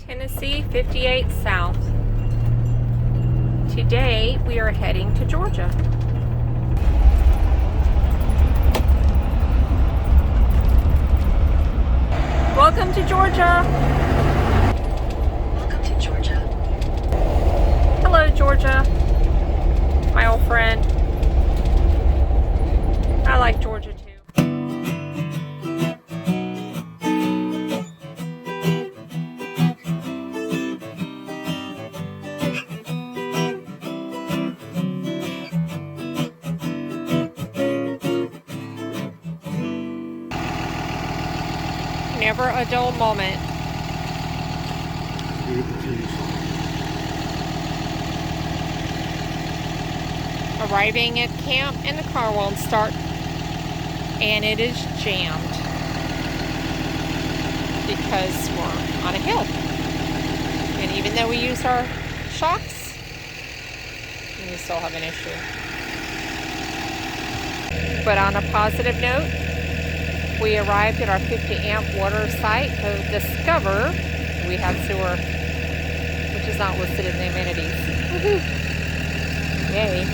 Tennessee 58 South. Today we are heading to Georgia. Welcome to Georgia. Welcome to Georgia. Hello, Georgia. My old friend. I like Georgia too. Never a dull moment. Arriving at camp and the car won't start, and it is jammed because we're on a hill. And even though we use our shocks, we still have an issue. But on a positive note, we arrived at our 50 amp water site to discover we have sewer, which is not listed in the amenities. Woohoo! Yay.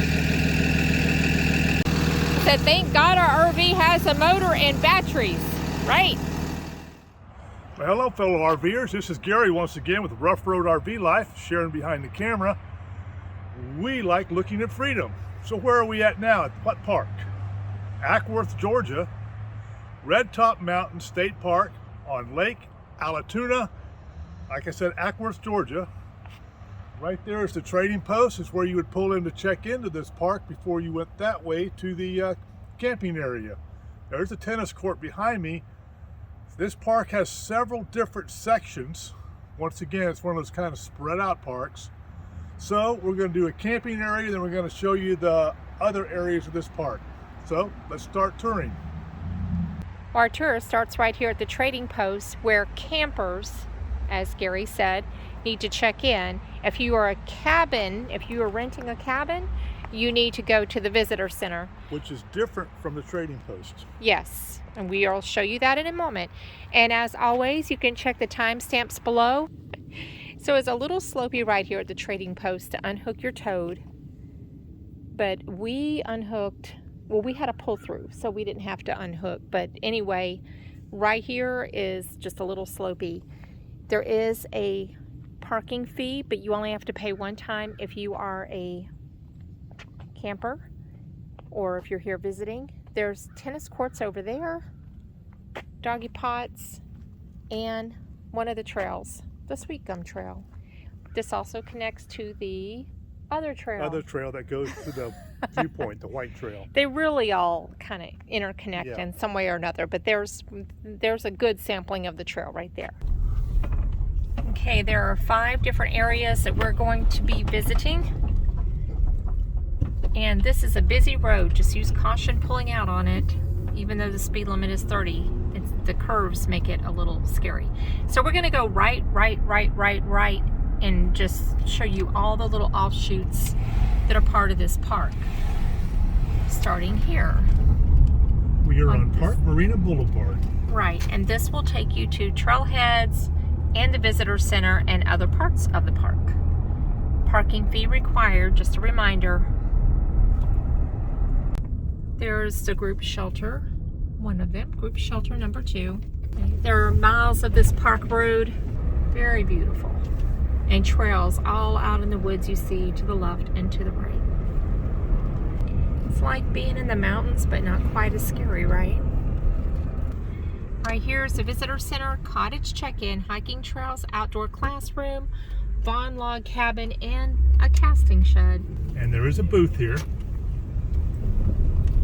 Said thank God our RV has a motor and batteries, right? Well, hello fellow RVers, this is Gary once again with Ruff Road RV Life, sharing behind the camera. We like looking at freedom. So where are we at now? At what park? Acworth, Georgia. Red Top Mountain State Park on Lake Allatoona. Like I said, Acworth, Georgia. Right there is the trading post. It's where you would pull in to check into this park before you went that way to the camping area. There's the tennis court behind me. This park has several different sections. Once again, it's one of those kind of spread out parks. So we're going to do a camping area, then we're going to show you the other areas of this park. So let's start touring. Our tour starts right here at the trading post where campers, as Gary said, need to check in. If you are renting a cabin, you need to go to the visitor center. Which is different from the trading post. Yes, and we will show you that in a moment. And as always, you can check the timestamps below. So it's a little slopey right here at the trading post to unhook your toad. But we unhooked. Well, we had a pull through, so we didn't have to unhook. But anyway, right here is just a little slopey. There is a parking fee, but you only have to pay one time if you are a camper or if you're here visiting. There's tennis courts over there, doggy pots, and one of the trails, the Sweet Gum Trail. This also connects to the other trail that goes to the viewpoint, the white trail. They really all kind of interconnect in some way or another, but there's a good sampling of the trail right there. Okay, there are 5 different areas that we're going to be visiting, and this is a busy road. Just use caution pulling out on it, even though the speed limit is 30. The curves make it a little scary. So we're going to go right, and just show you all the little offshoots that are part of this park. Starting here. We are on Park Marina Boulevard. Right, and this will take you to trailheads and the visitor center and other parts of the park. Parking fee required, just a reminder. There's the group shelter, one of them, group shelter number 2. There are miles of this park road, very beautiful. And trails all out in the woods you see to the left and to the right. It's like being in the mountains, but not quite as scary, right? Right here is the visitor center, cottage check-in, hiking trails, outdoor classroom, Vaughn log cabin, and a casting shed. And there is a booth here.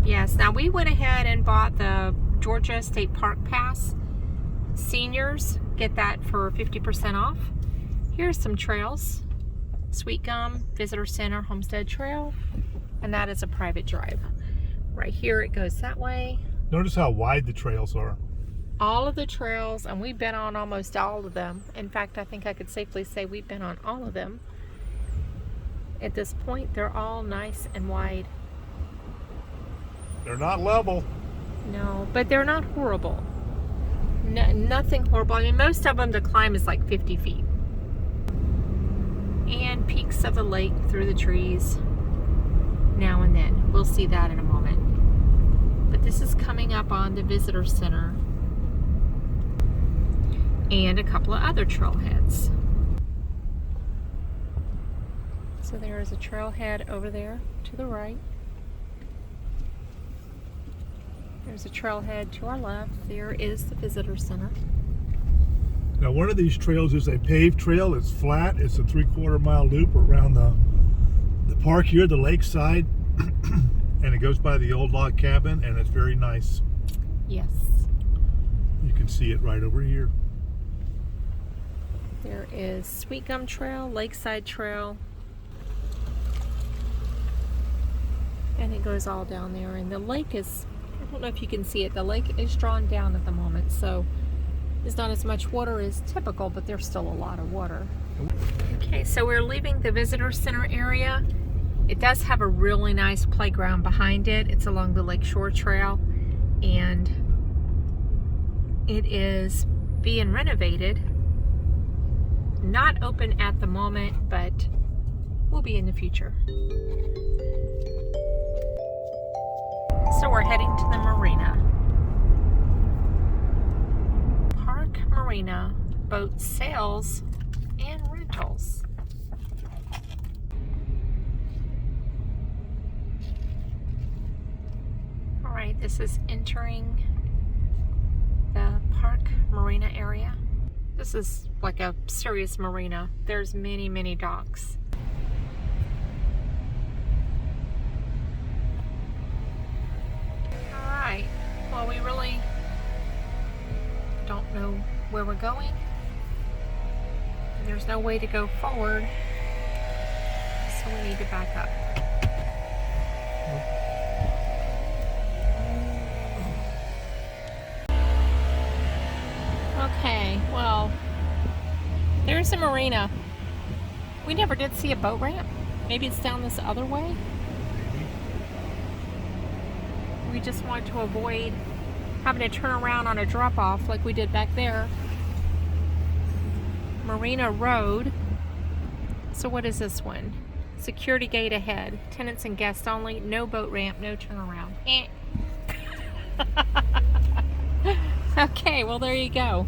Yes, now we went ahead and bought the Georgia State Park Pass. Seniors get that for 50% off. Here's some trails. Sweet Gum, Visitor Center, Homestead Trail, and that is a private drive. Right here it goes that way. Notice how wide the trails are. All of the trails, and we've been on almost all of them. In fact, I think I could safely say we've been on all of them. At this point, they're all nice and wide. They're not level. No, but they're not horrible. Nothing horrible. I mean, most of them to climb is like 50 feet. and peaks of the lake through the trees now and then. We'll see that in a moment. But this is coming up on the visitor center and a couple of other trailheads. So there is a trailhead over there to the right. There's a trailhead to our left. There is the visitor center. Now, one of these trails is a paved trail. It's flat. It's a 3/4 mile loop around the park here, the lakeside, and it goes by the old log cabin, and it's very nice. Yes. You can see it right over here. There is Sweet Gum Trail, Lakeside Trail, and it goes all down there. And the lake is, I don't know if you can see it, the lake is drawn down at the moment, so there's not as much water as typical, but there's still a lot of water. Okay, so we're leaving the visitor center area. It does have a really nice playground behind it. It's along the Lakeshore Trail, and it is being renovated. Not open at the moment, but will be in the future. So we're heading to the marina. Park Marina, boat sales and rentals. All right, this is entering the Park Marina area. This is like a serious marina. There's many, many docks. All right, well, we really don't know where we're going. There's no way to go forward, so we need to back up. Okay, well, there's the marina. We never did see a boat ramp. Maybe it's down this other way. We just want to avoid having to turn around on a drop-off like we did back there. Marina Road. So what is this one? Security gate ahead. Tenants and guests only. No boat ramp. No turnaround. Okay, well, there you go.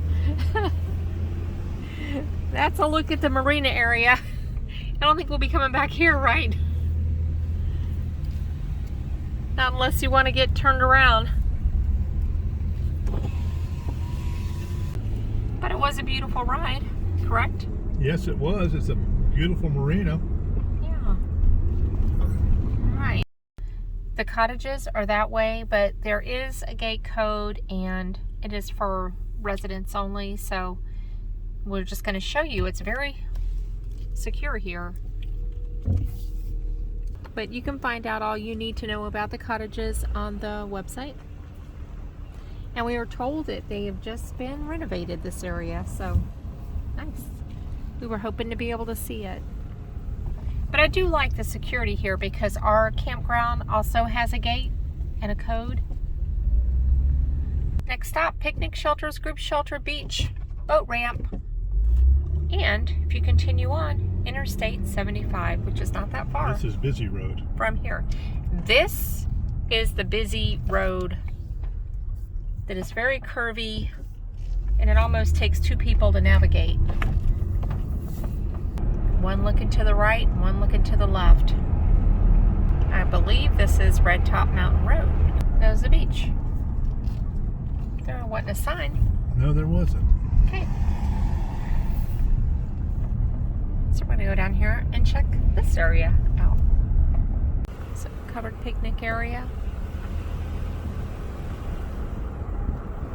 That's a look at the marina area. I don't think we'll be coming back here, right? Not unless you want to get turned around. But it was a beautiful ride, correct? Yes, it was. It's a beautiful marina. Yeah. All right. The cottages are that way, but there is a gate code, and it is for residents only, so we're just going to show you. It's very secure here. But you can find out all you need to know about the cottages on the website. And we were told that they have just been renovated, this area, so nice. We were hoping to be able to see it. But I do like the security here because our campground also has a gate and a code. Next stop, picnic shelters, group shelter, beach, boat ramp. And if you continue on, Interstate 75, which is not that far. This is Busy Road. From here. This is the busy road that is very curvy, and it almost takes two people to navigate. One looking to the right, one looking to the left. I believe this is Red Top Mountain Road. There's the beach. There wasn't a sign. No, there wasn't. Okay. So we're going to go down here and check this area out. So, covered picnic area.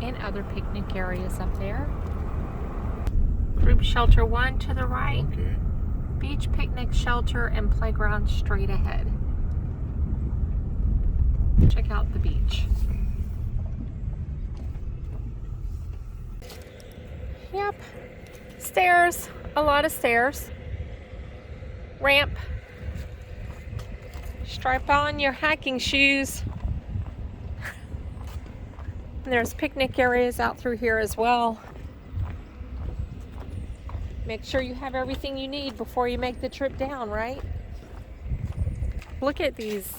And other picnic areas up there. Group shelter 1 to the right. Okay. Beach picnic shelter and playground straight ahead. Check out the beach. Yep. Stairs. A lot of stairs. Ramp. Strap on your hiking shoes. And there's picnic areas out through here as well. Make sure you have everything you need before you make the trip down, right? Look at these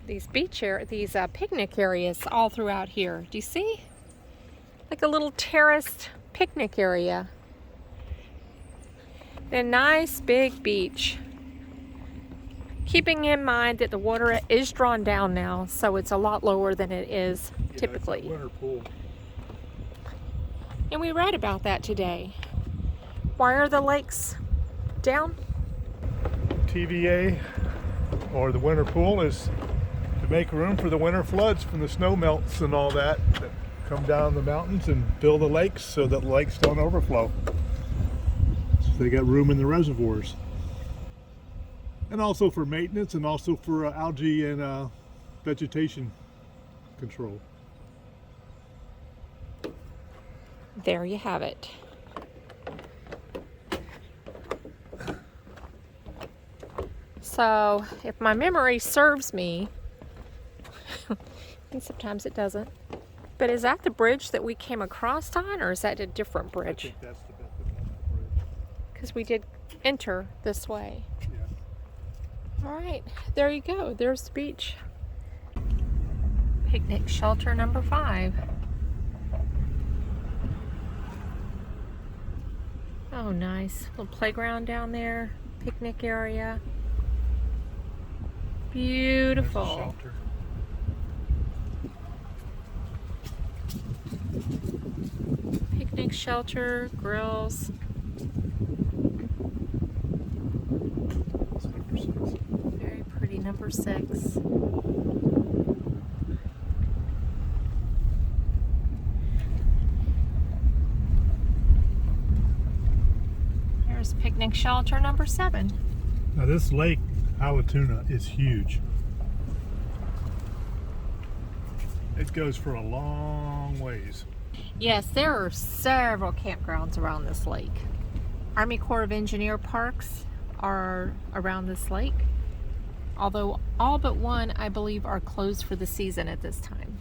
picnic areas all throughout here. Do you see? Like a little terraced picnic area. A nice big beach. Keeping in mind that the water is drawn down now, so it's a lot lower than it is typically. It's a winter pool. And we read about that today. Why are the lakes down? TVA, or the winter pool, is to make room for the winter floods from the snow melts and all that come down the mountains and fill the lakes so that the lakes don't overflow. So they got room in the reservoirs. And also for maintenance, and also for algae and vegetation control. There you have it. So, if my memory serves me, and sometimes it doesn't, but is that the bridge that we came across on, or is that a different I bridge? think that's the bridge. Because we did enter this way. Yeah. All right, there you go. There's the beach. Picnic shelter number 5. Oh, nice. Little playground down there. Picnic area. Beautiful. There's the shelter. Picnic shelter, grills. That's number 6. Very pretty, number 6. Here's picnic shelter number 7. Now this lake, Allatoona, is huge. It goes for a long ways. Yes, there are several campgrounds around this lake. Army Corps of Engineer parks are around this lake, although all but one, I believe, are closed for the season at this time.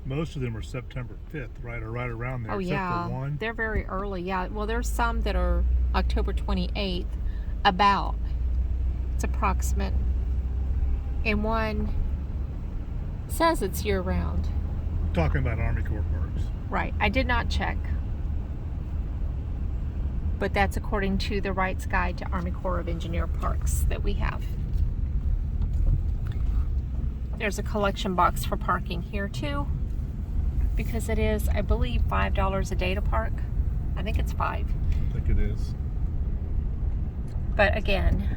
Most of them are September 5th, right around there, Oh except yeah, for one. they're very early. Yeah, well, there's some that are October 28th, about. It's approximate. And one says it's year-round. Talking about Army Corps parks. Right, I did not check. But that's according to the Wright's Guide to Army Corps of Engineer parks that we have. There's a collection box for parking here too, because it is, I believe, $5 a day to park. I think it's 5. I think it is. But again,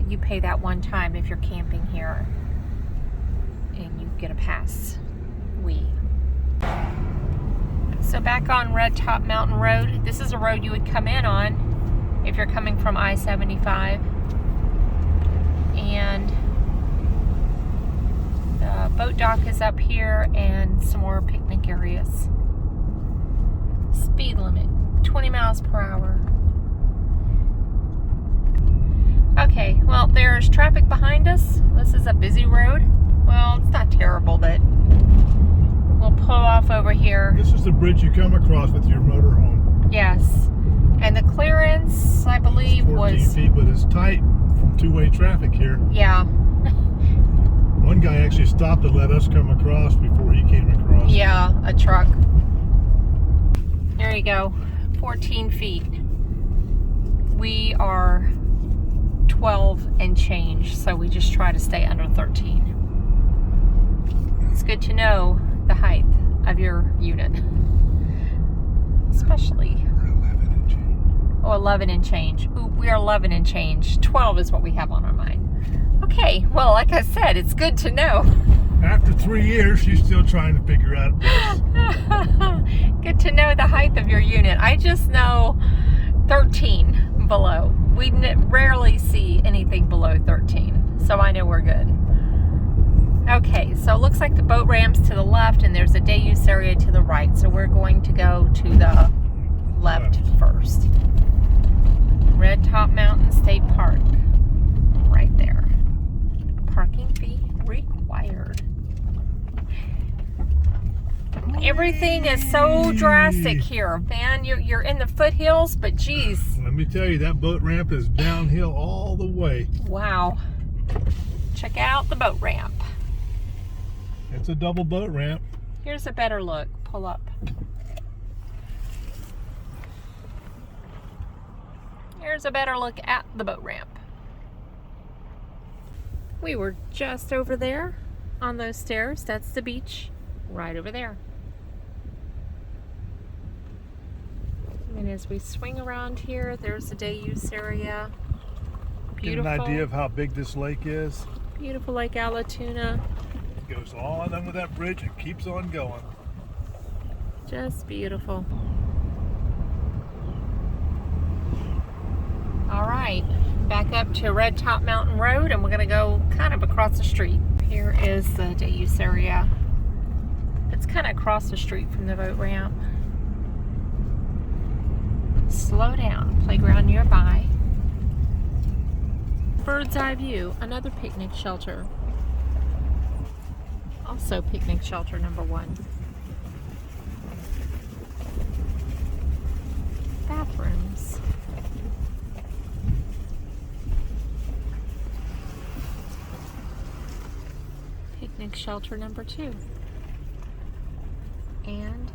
you pay that one time if you're camping here, and you get a pass. So back on Red Top Mountain Road, this is a road you would come in on if you're coming from I-75. And the boat dock is up here, and some more picnic areas. Speed limit, 20 miles per hour. Okay, well, there's traffic behind us. This is a busy road. Well, it's not terrible, but we'll pull off over here. This is the bridge you come across with your motorhome. Yes. And the clearance, I believe, It's 14 was... feet, but it's tight from two-way traffic here. Yeah. One guy actually stopped to let us come across before he came across. Yeah, a truck. There you go. 14 feet. We are 12 and change, so we just try to stay under 13. It's good to know the height of your unit. Especially... We're 11 and change. Oh, 11 and change. Ooh, we are 11 and change. 12 is what we have on our mind. Okay, well, like I said, it's good to know. After 3 years, she's still trying to figure out this. Good to know the height of your unit. I just know 13 below. We rarely see anything below 13, so I know we're good. Okay, so it looks like the boat ramp's to the left, and there's a day use area to the right, so we're going to go to the left first. Red Top Mountain State Park, right there. Parking fee required. Everything is so drastic here, man. You're in the foothills, but geez. Let me tell you, that boat ramp is downhill all the way. Wow. Check out the boat ramp. It's a double boat ramp. Here's a better look. Pull up. Here's a better look at the boat ramp. We were just over there on those stairs. That's the beach right over there. And as we swing around here, there's the day use area. Beautiful. Get an idea of how big this lake is. Beautiful Lake Allatoona. It goes on under that bridge and keeps on going. Just beautiful. All right, back up to Red Top Mountain Road, and we're gonna go kind of across the street. Here is the day use area. It's kind of across the street from the boat ramp. Slow down, playground nearby. Bird's eye view, another picnic shelter. Also picnic shelter number 1. Bathrooms. Picnic shelter number 2. And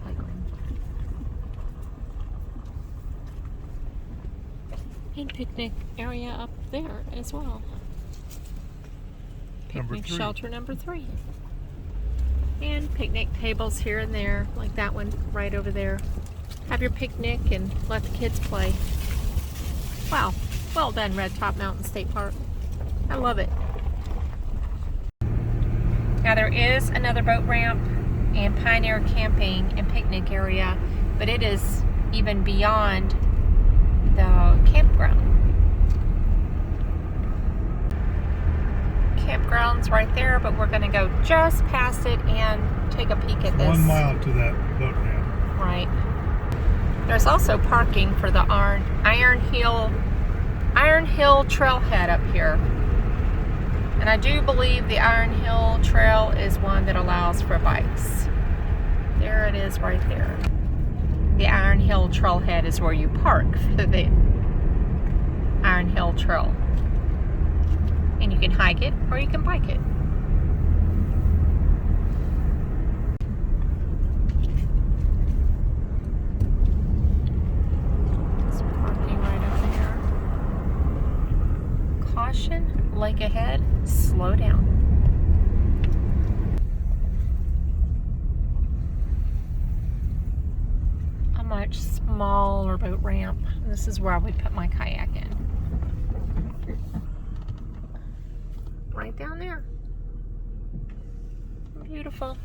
playground. And picnic area up there as well. Picnic shelter number 3. And picnic tables here and there, like that one right over there. Have your picnic and let the kids play. Wow, well done, Red Top Mountain State Park. I love it. Now there is another boat ramp and pioneer camping and picnic area, but it is even beyond the campground. Campground's right there, but we're gonna go just past it and take a peek at this. 1 mile to that boat ramp. Right. There's also parking for the Iron Hill Trailhead up here. And I do believe the Iron Hill Trail is one that allows for bikes. There it is right there. The Iron Hill Trailhead is where you park for the Iron Hill Trail. And you can hike it or you can bike it. It's parking right up there. Caution, lake ahead, slow down. A much smaller boat ramp. This is where I would put my kayak in. Right down there. Beautiful.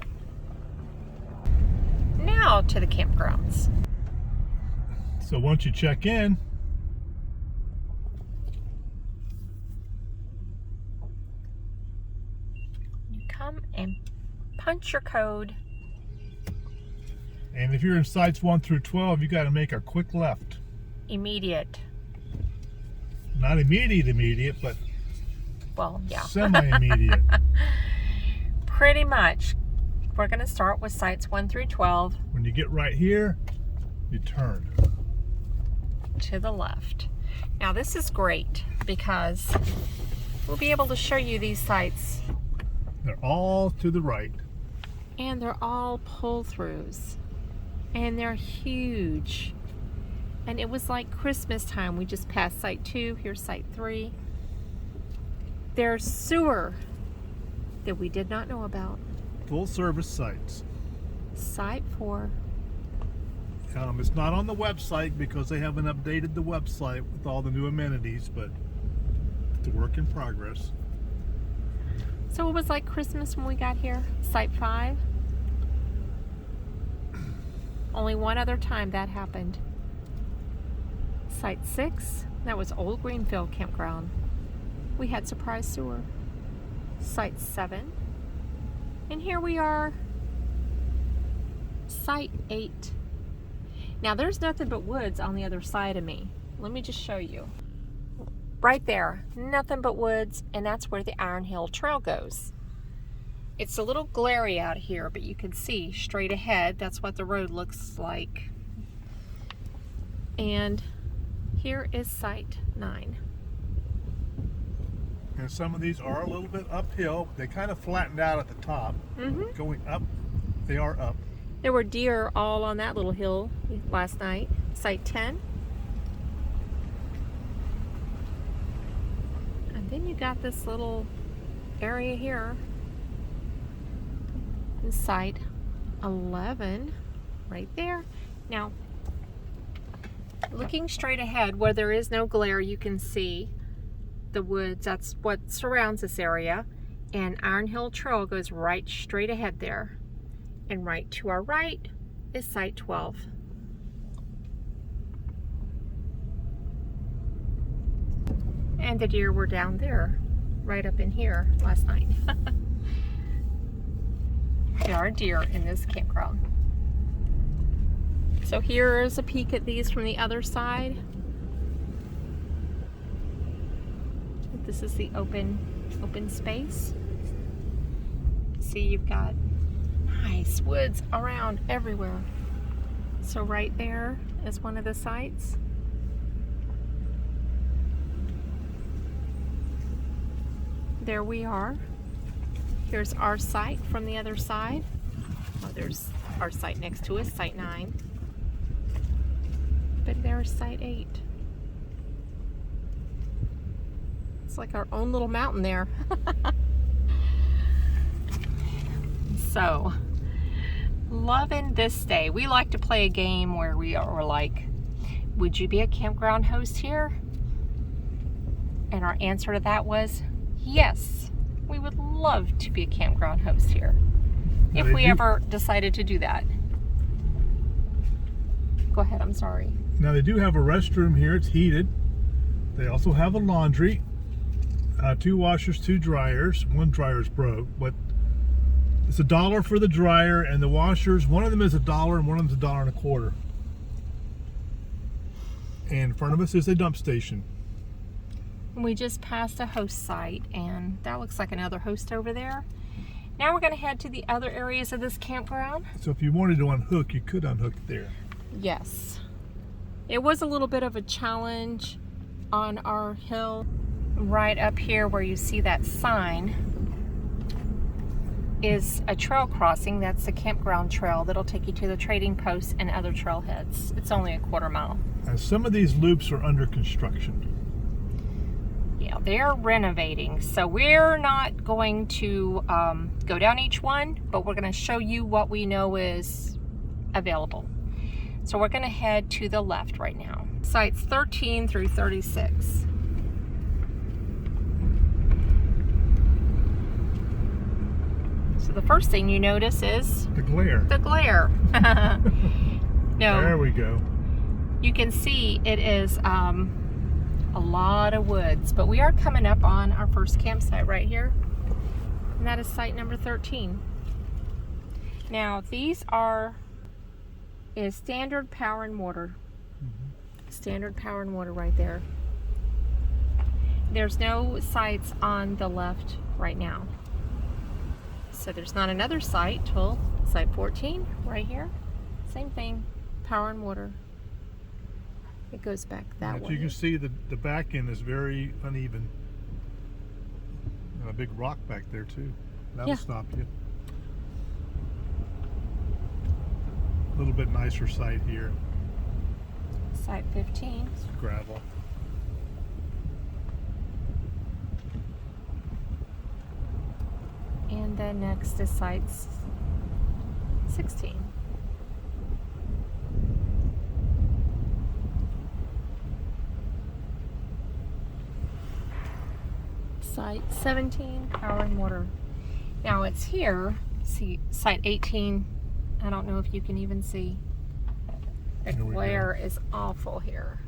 Now to the campgrounds. So once you check in, you come and punch your code. and if you're in sites 1 through 12, you got to make a quick left. Immediate. Not immediate, but Well, yeah. semi-immediate. Pretty much. We're going to start with sites 1 through 12. When you get right here, you turn To the left. Now this is great because we'll be able to show you these sites. They're all to the right. And they're all pull-throughs. And they're huge. And it was like Christmas time. We just passed site 2. Here's site 3. There's sewer that we did not know about. Full service sites. Site 4. It's not on the website because they haven't updated the website with all the new amenities, but it's a work in progress. So it was like Christmas when we got here. Site 5. Only one other time that happened. Site 6. That was Old Greenfield Campground. We had surprise sewer. Site 7. And here we are. Site 8. Now there's nothing but woods on the other side of me. Let me just show you. Right there, nothing but woods, and that's where the Iron Hill Trail goes. It's a little glary out here, but you can see straight ahead. That's what the road looks like. And here is site 9. And some of these are a little bit uphill. They kind of flattened out at the top. Going up, they are up. There were deer all on that little hill last night. Site 10. And then you got this little area here. And site 11 right there. Now, looking straight ahead where there is no glare, you can see the woods. That's what surrounds this area. And Iron Hill Trail goes right straight ahead there. And right to our right is site 12. And the deer were down there, right up in here last night. There are deer in this campground. So here is a peek at these from the other side. This is the open space. See, you've got nice woods around everywhere. So right there is one of the sites. There we are. Here's our site from the other side. Oh, there's our site next to us, site 9. But there's site 8. It's like our own little mountain there. So, loving this day. We like to play a game where we are like, would you be a campground host here? And our answer to that was yes. We would love to be a campground host here if we ever decided to do that. Go ahead, I'm sorry. Now they do have a restroom here, it's heated. They also have a laundry, 2 washers, 2 dryers. One dryer's broke, but it's $1 for the dryer, and the washers, one of them is $1 and one of them's $1.25. And in front of us is a dump station. We just passed a host site, and that looks like another host over there. Now we're going to head to the other areas of this campground. So if you wanted to unhook, you could unhook there. Yes. It was a little bit of a challenge on our hill. Right up here where you see that sign is a trail crossing. That's the campground trail that'll take you to the trading posts and other trailheads. It's only a quarter mile. And some of these loops are under construction. Yeah, they're renovating, so we're not going to go down each one, but we're going to show you what we know is available. So we're going to head to the left right now. Sites 13 through 36. So the first thing you notice is the glare. The glare. No, there we go. You can see it is a lot of woods, but we are coming up on our first campsite right here, and that is site number 13. Now these is standard power and water. Standard power and water right there. There's no sites on the left right now, so there's not another site till site 14 right here. Same thing, power and water. It goes back that way. You can see the back end is very uneven. And a big rock back there too. That'll stop you. A little bit nicer site here. Site 15. It's gravel. And then next is site 16. Site 17, power and water. Now it's here, see site 18, I don't know if you can even see. The glare is awful here.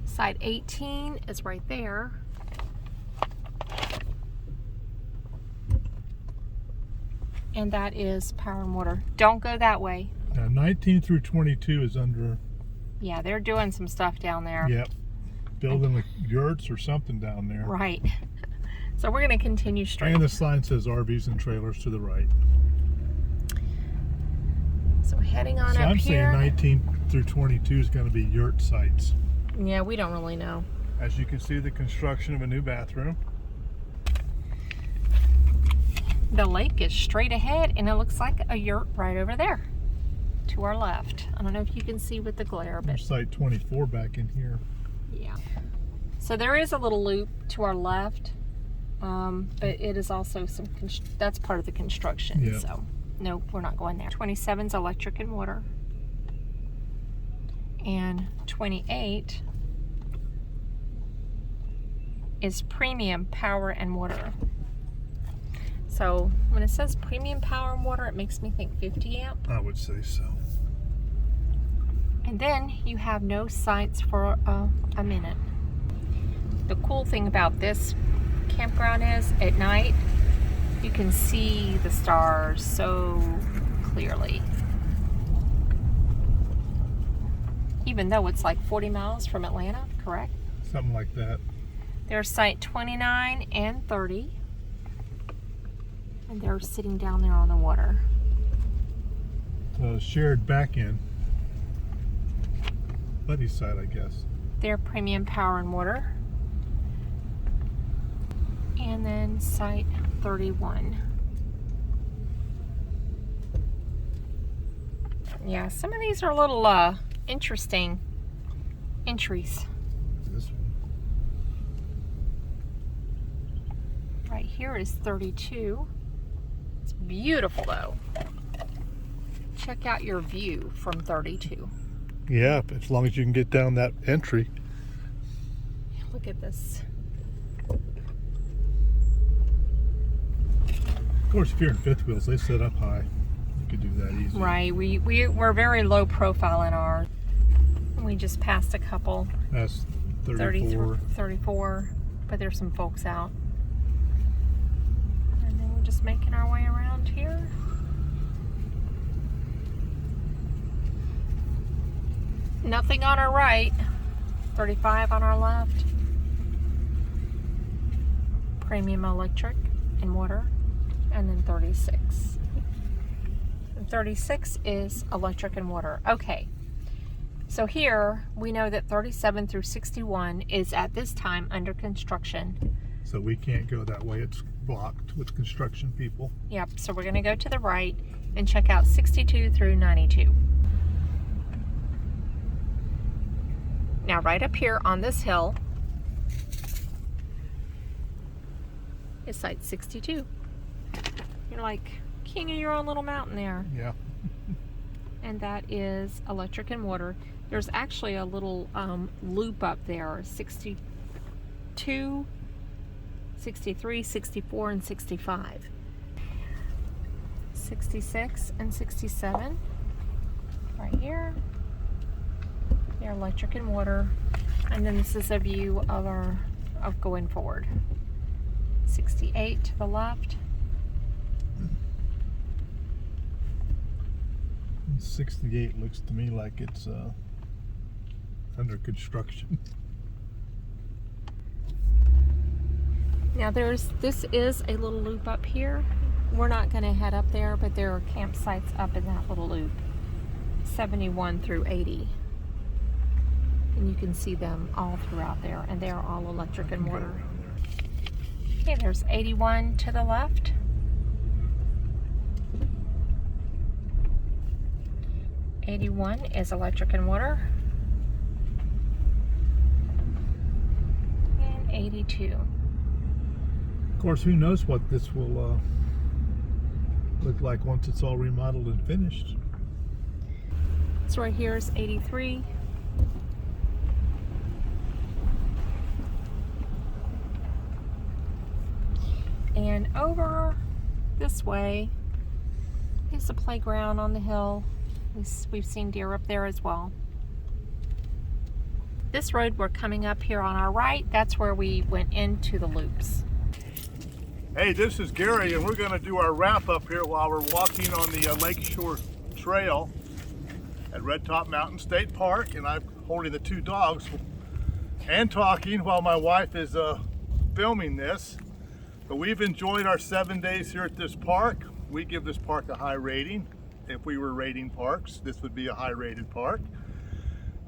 Site 18 is right there. And that is power and water. Don't go that way. Now 19 through 22 is under. Yeah, they're doing some stuff down there. Yep. Building the yurts or something down there. Right. So we're going to continue straight. And the sign says RVs and trailers to the right. So heading on So up I'm here. saying 19 through 22 is going to be yurt sites. Yeah, we don't really know. As you can see, the construction of a new bathroom. The lake is straight ahead, and it looks like a yurt right over there to our left. I don't know if you can see with the glare, but There's site 24 back in here. yeah. So there is a little loop to our left, but it is also some, that's part of the construction. Yeah. So nope, we're not going there. 27's electric and water. And 28 is premium power and water. So when it says premium power and water, it makes me think 50 amp. I would say so. And then you have no sites for a minute. The cool thing about this campground is at night you can see the stars so clearly. Even though it's like 40 miles from Atlanta, correct? Something like that. There's site 29 and 30. And they're sitting down there on the water. Shared back end. Buddy's side, I guess. They're premium power and water. And then site 31. Yeah, some of these are a little interesting entries. This one. Right here is 32. It's beautiful though. Check out your view from 32. Yeah, as long as you can get down that entry. Look at this. Of course, if you're in fifth wheels, they set up high. You could do that easy. Right, we're very low profile in ours. We just passed a couple. That's 34. 34, but there's some folks out. And then we're just making our way around here. Nothing on our right. 35 on our left. Premium electric and water. And then 36. And 36 is electric and water. Okay. So here we know that 37 through 61 is at this time under construction. So we can't go that way. It's blocked with construction people. Yep, so we're going to go to the right and check out 62 through 92. Now right up here on this hill is site 62. You're like king of your own little mountain there. Yeah. And that is electric and water. There's actually a little loop up there, 62, 63, 64, and 65. 66 and 67, right here. They're electric and water. And then this is a view of going forward. 68 to the left. 68 looks to me like it's under construction. Now this is a little loop up here. We're not going to head up there, but there are campsites up in that little loop. 71 through 80. And you can see them all throughout there, and they are all electric and water. Okay, there's 81 to the left. '81 is electric and water. And 82. Of course, who knows what this will look like once it's all remodeled and finished. So right here is 83. And over this way is the playground on the hill. We've seen deer up there as well. This road we're coming up here on our right, that's where we went into the loops. Hey, this is Gary, and we're going to do our wrap up here while we're walking on the Lakeshore Trail at Red Top Mountain State Park, and I'm holding the two dogs and talking while my wife is filming this. But we've enjoyed our 7 days here at this park. We give this park a high rating. If we were rating parks, this would be a high rated park.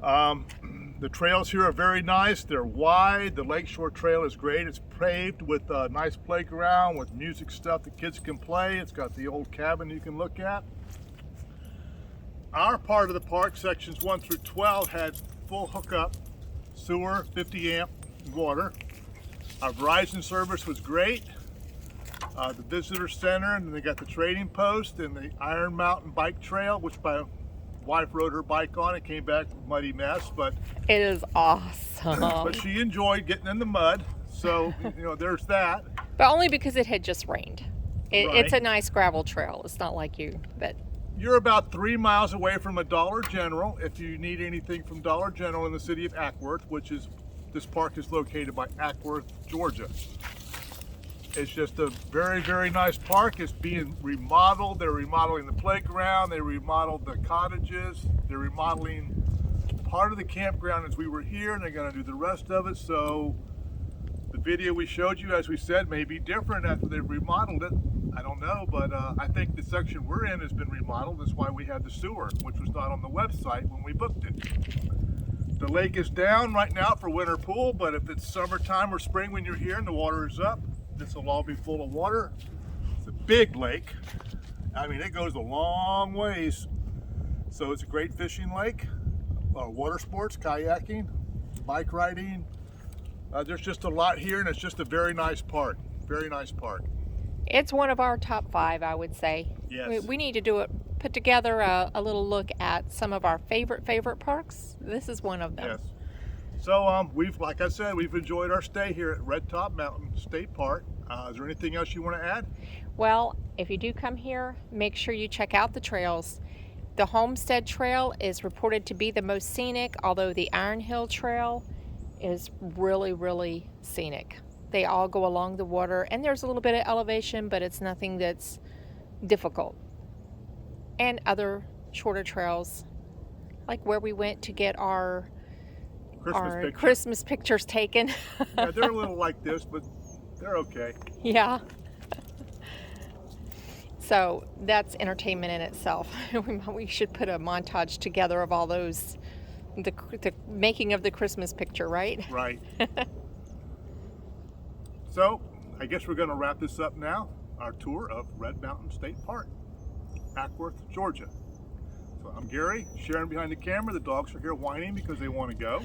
The trails here are very nice. They're wide. The Lakeshore Trail is great. It's paved with a nice playground with music stuff that kids can play. It's got the old cabin you can look at. Our part of the park, sections 1 through 12, had full hookup, sewer, 50 amp water. Our Verizon service was great. The visitor center, and then they got the trading post and the Iron Mountain bike trail, which my wife rode her bike on. It came back a muddy mess, but It is awesome. but she enjoyed getting in the mud. So there's that. But only because it had just rained. Right. It's a nice gravel trail. It's not like but You're about 3 miles away from a Dollar General. If you need anything from Dollar General in the city of Acworth, this park is located by Acworth, Georgia. It's just a very, very nice park. It's being remodeled. They're remodeling the playground. They remodeled the cottages. They're remodeling part of the campground as we were here, and they're going to do the rest of it. So the video we showed you, as we said, may be different after they've remodeled it. I don't know, but I think the section we're in has been remodeled. That's why we had the sewer, which was not on the website when we booked it. The lake is down right now for winter pool, but if it's summertime or spring when you're here and the water is up, this will all be full of water. It's a big lake. I mean, it goes a long ways. So it's a great fishing lake, water sports, kayaking, bike riding. There's just a lot here, and it's just a very nice park. Very nice park. it's one of our top 5, I would say. Yes. We need to put together a little look at some of our favorite parks. This is one of them. Yes. So like I said, we've enjoyed our stay here at Red Top Mountain State Park. Is there anything else you want to add? Well, if you do come here, make sure you check out the trails. The Homestead Trail is reported to be the most scenic, although the Iron Hill Trail is really scenic. They all go along the water, and there's a little bit of elevation, but it's nothing that's difficult. And other shorter trails, like where we went to get our Christmas pictures taken. Yeah, they're a little like this, but they're okay. Yeah. So that's entertainment in itself. We should put a montage together of all those, the making of the Christmas picture, right? Right. So I guess we're going to wrap this up now. Our tour of Red Mountain State Park, Acworth, Georgia. So I'm Gary, Sharon behind the camera. The dogs are here whining because they want to go.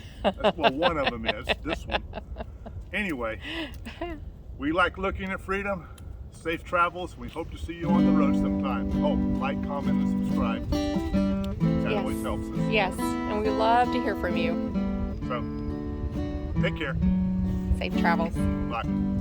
Well, one of them is, this one. Anyway, we like looking at freedom. Safe travels. We hope to see you on the road sometime. Oh, like, comment, and subscribe. That always helps us. Yes, and we love to hear from you. So, take care. Safe travels. Bye.